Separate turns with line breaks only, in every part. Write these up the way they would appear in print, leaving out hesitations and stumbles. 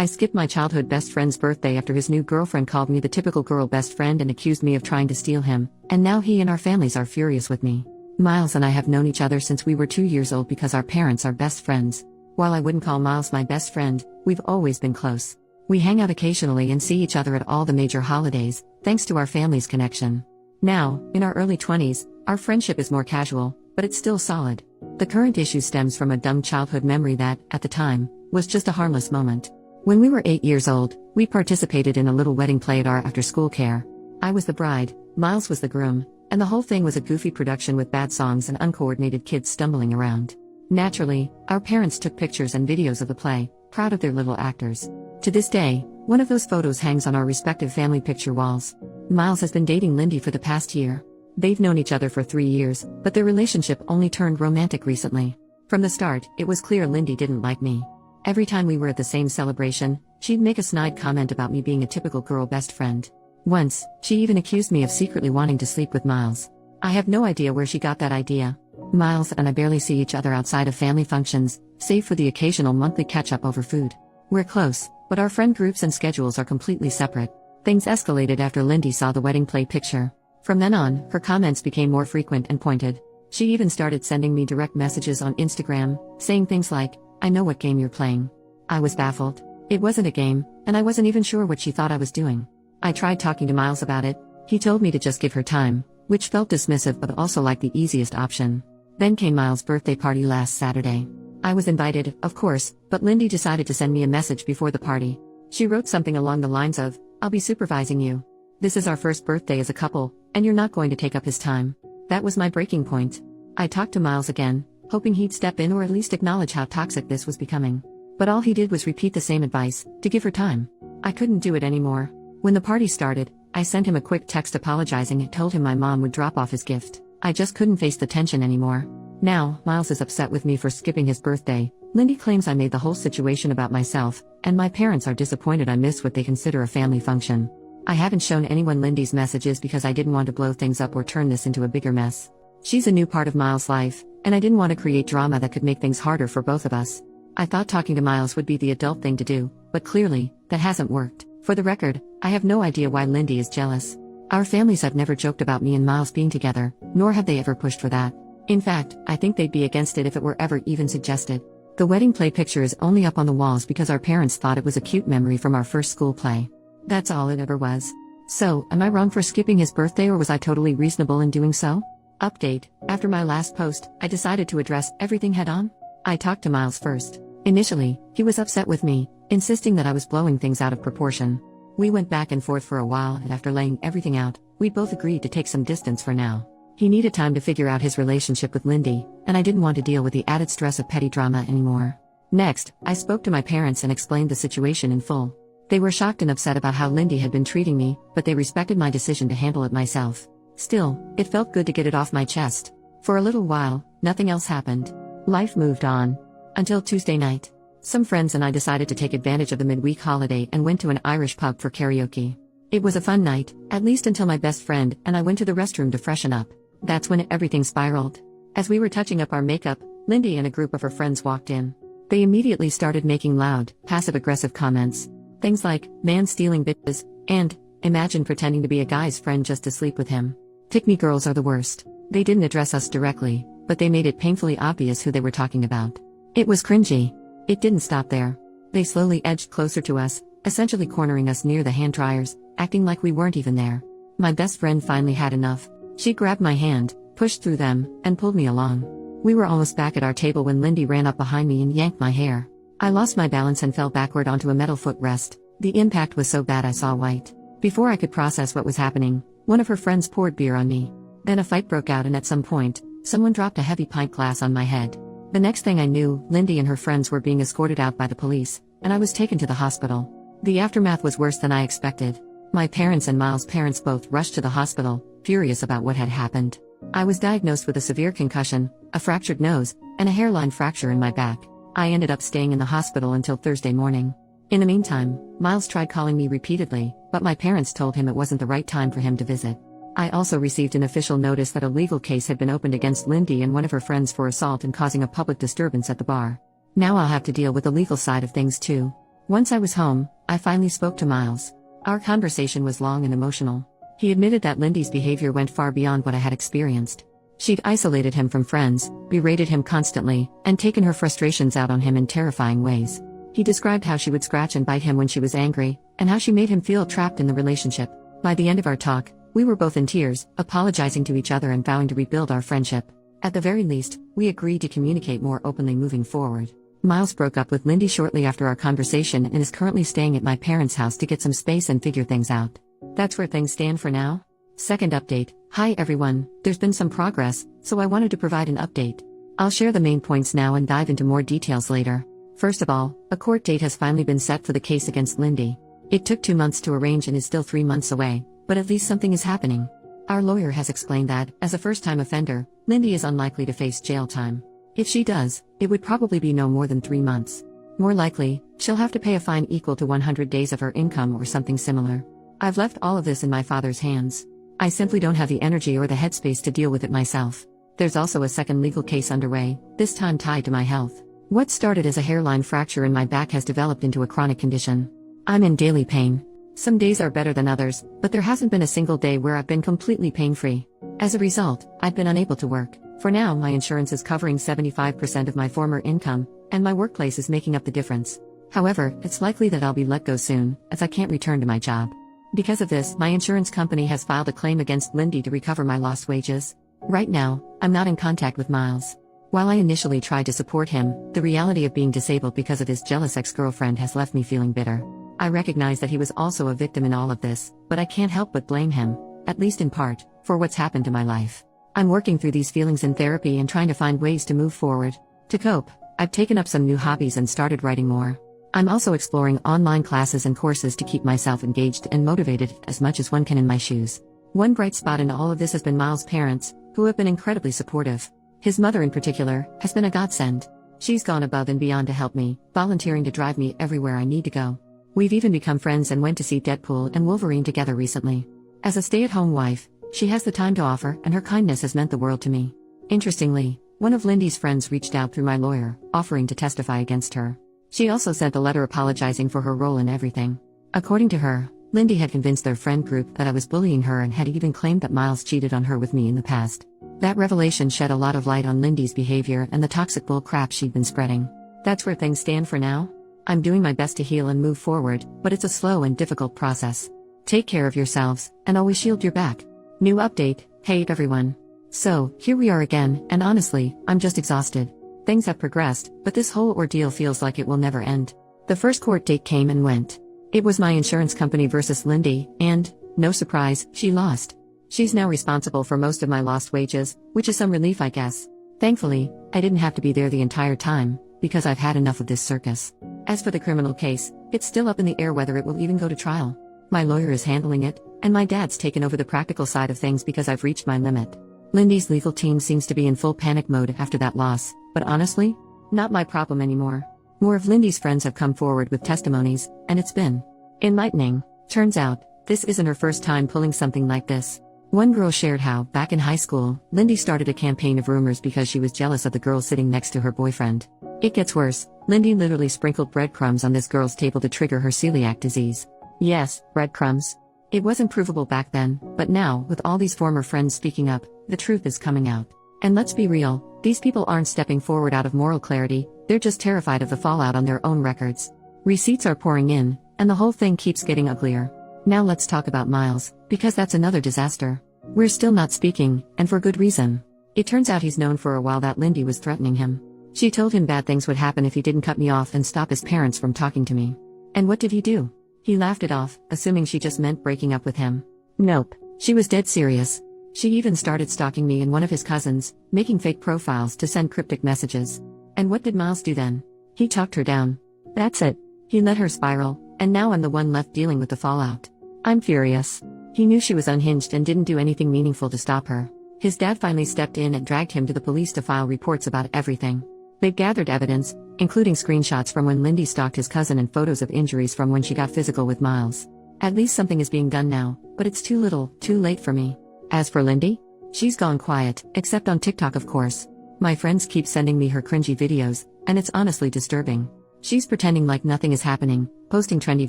I skipped my childhood best friend's birthday after his new girlfriend called me the typical girl best friend and accused me of trying to steal him, and now he and our families are furious with me. Miles and I have known each other since we were 2 years old because our parents are best friends. While I wouldn't call Miles my best friend, we've always been close. We hang out occasionally and see each other at all the major holidays, thanks to our family's connection. Now, in our early 20s, our friendship is more casual, but it's still solid. The current issue stems from a dumb childhood memory that, at the time, was just a harmless moment. When we were 8 years old, we participated in a little wedding play at our after-school care. I was the bride, Miles was the groom, and the whole thing was a goofy production with bad songs and uncoordinated kids stumbling around. Naturally, our parents took pictures and videos of the play, proud of their little actors. To this day, one of those photos hangs on our respective family picture walls. Miles has been dating Lindy for the past year. They've known each other for 3 years, but their relationship only turned romantic recently. From the start, it was clear Lindy didn't like me. Every time we were at the same celebration, she'd make a snide comment about me being a typical girl best friend. Once, she even accused me of secretly wanting to sleep with Miles. I have no idea where she got that idea. Miles and I barely see each other outside of family functions, save for the occasional monthly catch-up over food. We're close, but our friend groups and schedules are completely separate. Things escalated after Lindy saw the wedding play picture. From then on, her comments became more frequent and pointed. She even started sending me direct messages on Instagram, saying things like, "I know what game you're playing." I was baffled. It wasn't a game, and I wasn't even sure what she thought I was doing. I tried talking to Miles about it. He told me to just give her time, which felt dismissive but also like the easiest option. Then came Miles' birthday party last Saturday. I was invited, of course, but Lindy decided to send me a message before the party. She wrote something along the lines of, "I'll be supervising you. This is our first birthday as a couple, and you're not going to take up his time." That was my breaking point. I talked to Miles again, hoping he'd step in or at least acknowledge how toxic this was becoming. But all he did was repeat the same advice, to give her time. I couldn't do it anymore. When the party started, I sent him a quick text apologizing and told him my mom would drop off his gift. I just couldn't face the tension anymore. Now, Miles is upset with me for skipping his birthday. Lindy claims I made the whole situation about myself, and my parents are disappointed I missed what they consider a family function. I haven't shown anyone Lindy's messages because I didn't want to blow things up or turn this into a bigger mess. She's a new part of Miles' life, and I didn't want to create drama that could make things harder for both of us. I thought talking to Miles would be the adult thing to do, but clearly, that hasn't worked. For the record, I have no idea why Lindy is jealous. Our families have never joked about me and Miles being together, nor have they ever pushed for that. In fact, I think they'd be against it if it were ever even suggested. The wedding play picture is only up on the walls because our parents thought it was a cute memory from our first school play. That's all it ever was. So, am I wrong for skipping his birthday or was I totally reasonable in doing so? Update: after my last post, I decided to address everything head on. I talked to Miles first. Initially, he was upset with me, insisting that I was blowing things out of proportion. We went back and forth for a while, and after laying everything out, we both agreed to take some distance for now. He needed time to figure out his relationship with Lindy, and I didn't want to deal with the added stress of petty drama anymore. Next, I spoke to my parents and explained the situation in full. They were shocked and upset about how Lindy had been treating me, but they respected my decision to handle it myself. Still, it felt good to get it off my chest. For a little while, nothing else happened. Life moved on. Until Tuesday night. Some friends and I decided to take advantage of the midweek holiday and went to an Irish pub for karaoke. It was a fun night, at least until my best friend and I went to the restroom to freshen up. That's when everything spiraled. As we were touching up our makeup, Lindy and a group of her friends walked in. They immediately started making loud, passive-aggressive comments. Things like, "Man stealing bitches," and, "Imagine pretending to be a guy's friend just to sleep with him." Pick-me girls are the worst. They didn't address us directly, but they made it painfully obvious who they were talking about. It was cringy. It didn't stop there. They slowly edged closer to us, essentially cornering us near the hand dryers, acting like we weren't even there. My best friend finally had enough. She grabbed my hand, pushed through them, and pulled me along. We were almost back at our table when Lindy ran up behind me and yanked my hair. I lost my balance and fell backward onto a metal footrest. The impact was so bad I saw white. Before I could process what was happening, one of her friends poured beer on me. Then a fight broke out and at some point, someone dropped a heavy pint glass on my head. The next thing I knew, Lindy and her friends were being escorted out by the police, and I was taken to the hospital. The aftermath was worse than I expected. My parents and Miles' parents both rushed to the hospital, furious about what had happened. I was diagnosed with a severe concussion, a fractured nose, and a hairline fracture in my back. I ended up staying in the hospital until Thursday morning. In the meantime, Miles tried calling me repeatedly, but my parents told him it wasn't the right time for him to visit. I also received an official notice that a legal case had been opened against Lindy and one of her friends for assault and causing a public disturbance at the bar. Now I'll have to deal with the legal side of things too. Once I was home, I finally spoke to Miles. Our conversation was long and emotional. He admitted that Lindy's behavior went far beyond what I had experienced. She'd isolated him from friends, berated him constantly, and taken her frustrations out on him in terrifying ways. He described how she would scratch and bite him when she was angry, and how she made him feel trapped in the relationship. By the end of our talk, we were both in tears, apologizing to each other and vowing to rebuild our friendship. At the very least, we agreed to communicate more openly moving forward. Miles broke up with Lindy shortly after our conversation and is currently staying at my parents' house to get some space and figure things out. That's where things stand for now. Second update. Hi everyone, there's been some progress, so I wanted to provide an update. I'll share the main points now and dive into more details later. First of all, a court date has finally been set for the case against Lindy. It took 2 months to arrange and is still 3 months away, but at least something is happening. Our lawyer has explained that, as a first-time offender, Lindy is unlikely to face jail time. If she does, it would probably be no more than 3 months. More likely, she'll have to pay a fine equal to 100 days of her income or something similar. I've left all of this in my father's hands. I simply don't have the energy or the headspace to deal with it myself. There's also a second legal case underway, this time tied to my health. What started as a hairline fracture in my back has developed into a chronic condition. I'm in daily pain. Some days are better than others, but there hasn't been a single day where I've been completely pain-free. As a result, I've been unable to work. For now, my insurance is covering 75% of my former income, and my workplace is making up the difference. However, it's likely that I'll be let go soon, as I can't return to my job. Because of this, my insurance company has filed a claim against Lindy to recover my lost wages. Right now, I'm not in contact with Miles. While I initially tried to support him, the reality of being disabled because of his jealous ex-girlfriend has left me feeling bitter. I recognize that he was also a victim in all of this, but I can't help but blame him, at least in part, for what's happened to my life. I'm working through these feelings in therapy and trying to find ways to move forward. To cope, I've taken up some new hobbies and started writing more. I'm also exploring online classes and courses to keep myself engaged and motivated as much as one can in my shoes. One bright spot in all of this has been Miles' parents, who have been incredibly supportive. His mother in particular, has been a godsend. She's gone above and beyond to help me, volunteering to drive me everywhere I need to go. We've even become friends and went to see Deadpool and Wolverine together recently. As a stay-at-home wife, she has the time to offer, and her kindness has meant the world to me. Interestingly, one of Lindy's friends reached out through my lawyer, offering to testify against her. She also sent a letter apologizing for her role in everything. According to her, Lindy had convinced their friend group that I was bullying her and had even claimed that Miles cheated on her with me in the past. That revelation shed a lot of light on Lindy's behavior and the toxic bull crap she'd been spreading. That's where things stand for now. I'm doing my best to heal and move forward, but it's a slow and difficult process. Take care of yourselves, and always shield your back. New update. Hey everyone. So, here we are again, and honestly, I'm just exhausted. Things have progressed, but this whole ordeal feels like it will never end. The first court date came and went. It was my insurance company versus Lindy, and, no surprise, she lost. She's now responsible for most of my lost wages, which is some relief I guess. Thankfully, I didn't have to be there the entire time, because I've had enough of this circus. As for the criminal case, it's still up in the air whether it will even go to trial. My lawyer is handling it, and my dad's taken over the practical side of things because I've reached my limit. Lindy's legal team seems to be in full panic mode after that loss, but honestly, not my problem anymore. More of Lindy's friends have come forward with testimonies, and it's been enlightening. Turns out, this isn't her first time pulling something like this. One girl shared how, back in high school, Lindy started a campaign of rumors because she was jealous of the girl sitting next to her boyfriend. It gets worse. Lindy literally sprinkled breadcrumbs on this girl's table to trigger her celiac disease. Yes, breadcrumbs. It wasn't provable back then, but now, with all these former friends speaking up, the truth is coming out. And let's be real, these people aren't stepping forward out of moral clarity, they're just terrified of the fallout on their own records. Receipts are pouring in, and the whole thing keeps getting uglier. Now let's talk about Miles, because that's another disaster. We're still not speaking, and for good reason. It turns out he's known for a while that Lindy was threatening him. She told him bad things would happen if he didn't cut me off and stop his parents from talking to me. And what did he do? He laughed it off, assuming she just meant breaking up with him. Nope, she was dead serious. She even started stalking me and one of his cousins, making fake profiles to send cryptic messages. And what did Miles do then? He talked her down. That's it. He let her spiral, and now I'm the one left dealing with the fallout. I'm furious. He knew she was unhinged and didn't do anything meaningful to stop her. His dad finally stepped in and dragged him to the police to file reports about everything. They've gathered evidence, including screenshots from when Lindy stalked his cousin and photos of injuries from when she got physical with Miles. At least something is being done now, but it's too little, too late for me. As for Lindy, she's gone quiet, except on TikTok of course. My friends keep sending me her cringy videos, and it's honestly disturbing. She's pretending like nothing is happening, posting trendy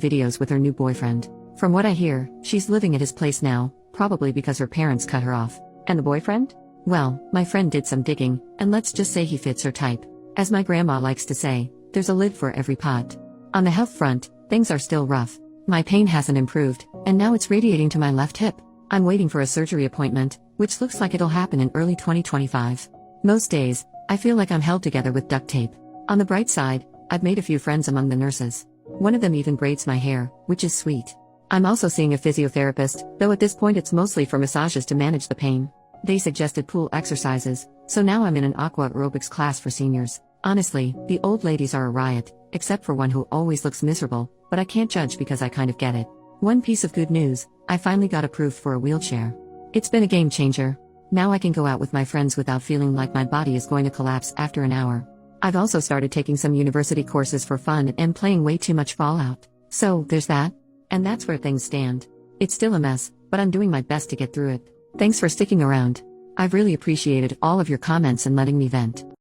videos with her new boyfriend. From what I hear, she's living at his place now, probably because her parents cut her off. And the boyfriend? Well, my friend did some digging, and let's just say he fits her type. As my grandma likes to say, there's a lid for every pot. On the health front, things are still rough. My pain hasn't improved, and now it's radiating to my left hip. I'm waiting for a surgery appointment, which looks like it'll happen in early 2025. Most days, I feel like I'm held together with duct tape. On the bright side, I've made a few friends among the nurses. One of them even braids my hair, which is sweet. I'm also seeing a physiotherapist, though at this point it's mostly for massages to manage the pain. They suggested pool exercises, so now I'm in an aqua aerobics class for seniors. Honestly, the old ladies are a riot, except for one who always looks miserable, but I can't judge because I kind of get it. One piece of good news, I finally got approved for a wheelchair. It's been a game changer. Now I can go out with my friends without feeling like my body is going to collapse after an hour. I've also started taking some university courses for fun and playing way too much Fallout. So, there's that. And that's where things stand. It's still a mess, but I'm doing my best to get through it. Thanks for sticking around. I've really appreciated all of your comments and letting me vent.